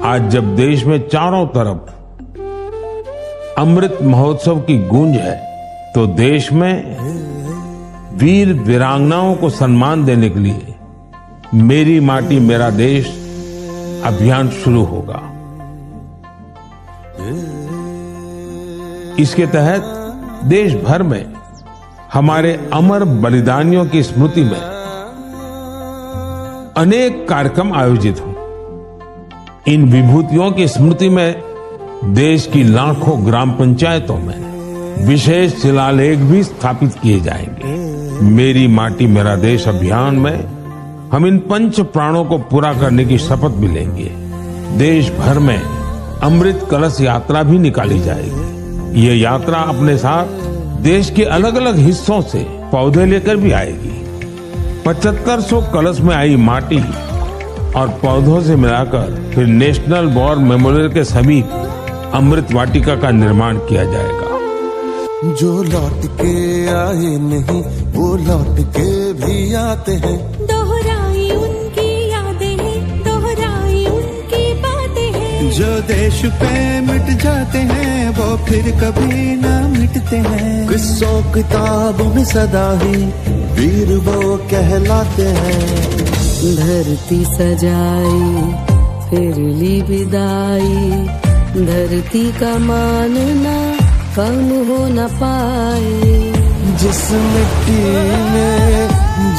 आज जब देश में चारों तरफ अमृत महोत्सव की गूंज है, तो देश में वीर वीरांगनाओं को सम्मान देने के लिए मेरी माटी मेरा देश अभियान शुरू होगा। इसके तहत देश भर में हमारे अमर बलिदानियों की स्मृति में अनेक कार्यक्रम आयोजित हों। इन विभूतियों की स्मृति में देश की लाखों ग्राम पंचायतों में विशेष शिलालेख भी स्थापित किए जाएंगे। मेरी माटी मेरा देश अभियान में हम इन पंच प्राणों को पूरा करने की शपथ भी लेंगे। देश भर में अमृत कलश यात्रा भी निकाली जाएगी। ये यात्रा अपने साथ देश के अलग अलग हिस्सों से पौधे लेकर भी आएगी। 7500 कलश में आई माटी और पौधों से मिलाकर फिर नेशनल वॉर मेमोरियल के समीप अमृत वाटिका का निर्माण किया जाएगा। जो लौट के आए नहीं वो लौट के भी आते हैं। दोहराई उनकी यादें हैं, दोहराई उनकी बातें हैं। जो देश पे मिट जाते हैं वो फिर कभी ना मिटते हैं। किस्सों किताबों में सदा ही वीर वो कहलाते हैं। धरती सजाई फिर ली विदाई, धरती का मानना कम हो न पाए। जिस मिट्टी में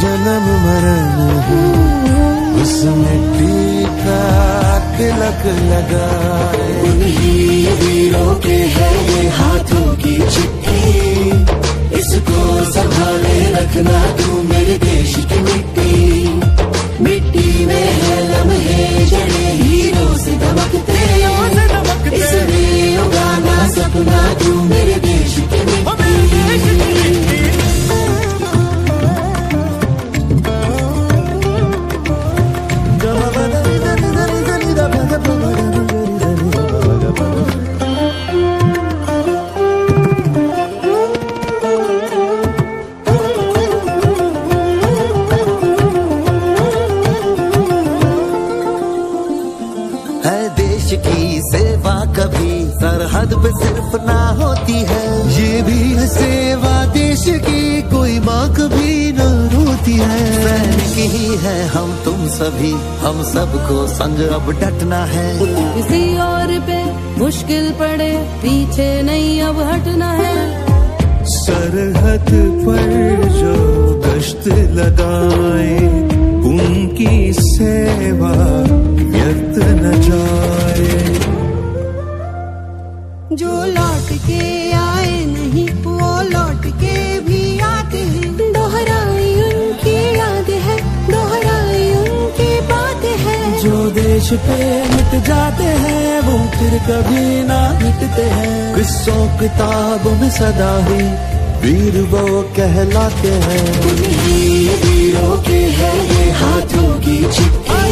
जन्म मरण है उस मिट्टी का तिलक लगाए। उन्हीं वीरों के है ये हाथों की चिट्ठी, इसको संभाले रखना तू मेरे देश की मिट्टी। मिट्टी में है लम्हे जड़े हीरों से दमकते, इसमें उगाना सपना तू मेरे देश की मिट्टी। की सेवा कभी सरहद पे सिर्फ ना होती है, ये भी है सेवा देश की, कोई माँ कभी न रोती है। सैनिक ही है हम तुम सभी, हम सबको संग अब डटना है। किसी और पे मुश्किल पड़े पीछे नहीं अब हटना है। सरहद पर जो गश्त लगाए उनकी सेवा व्यर्थ न जाए। जो लौट के आए नहीं वो लौट के भी आते हैं। दोहराई उनकी यादें हैं, दोहराई उनकी बातें हैं। जो देश पे मिट जाते हैं वो फिर कभी ना मिटते हैं। किस्सों किताबों में सदा ही वीर वो कहलाते हैं। उन्हीं वीरों के है ये हाथों की चिट्ठी,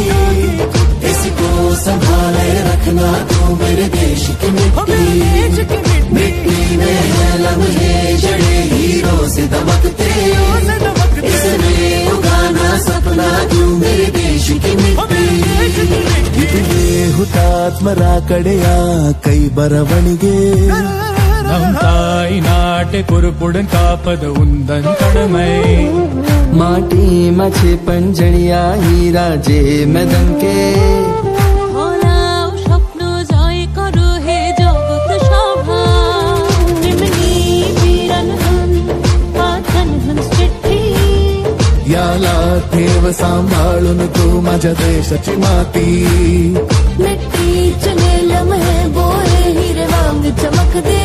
इसको संभाले रखना तू मेरे देश की मिट्टी। मिट्टी में है लम्हे जड़े हीरों से दमकते, इसमें उगाना सपना तू मेरे देश की मिट्टी। हुतात्मरा कड़िया कई बरवणिगे ನಮ್ ತಾಯಿ ನಾಟೆ ಕುರುಪುಡನ್ ಕಾಪದ ಉಂದನ್ ಕಡಮೈ माटी मछे पंजड़िया हीरा जे मैदन के। হলাও স্বপ্ন জয় করো হে জগৎ সভা। এমনি বীরন হন पाथन हंस चिट्ठी। याला ठेव सांभाळून तू माझ्या देशाची माती। मिट्टी चले लम्हे बोळे हिरे वांग चमकदे।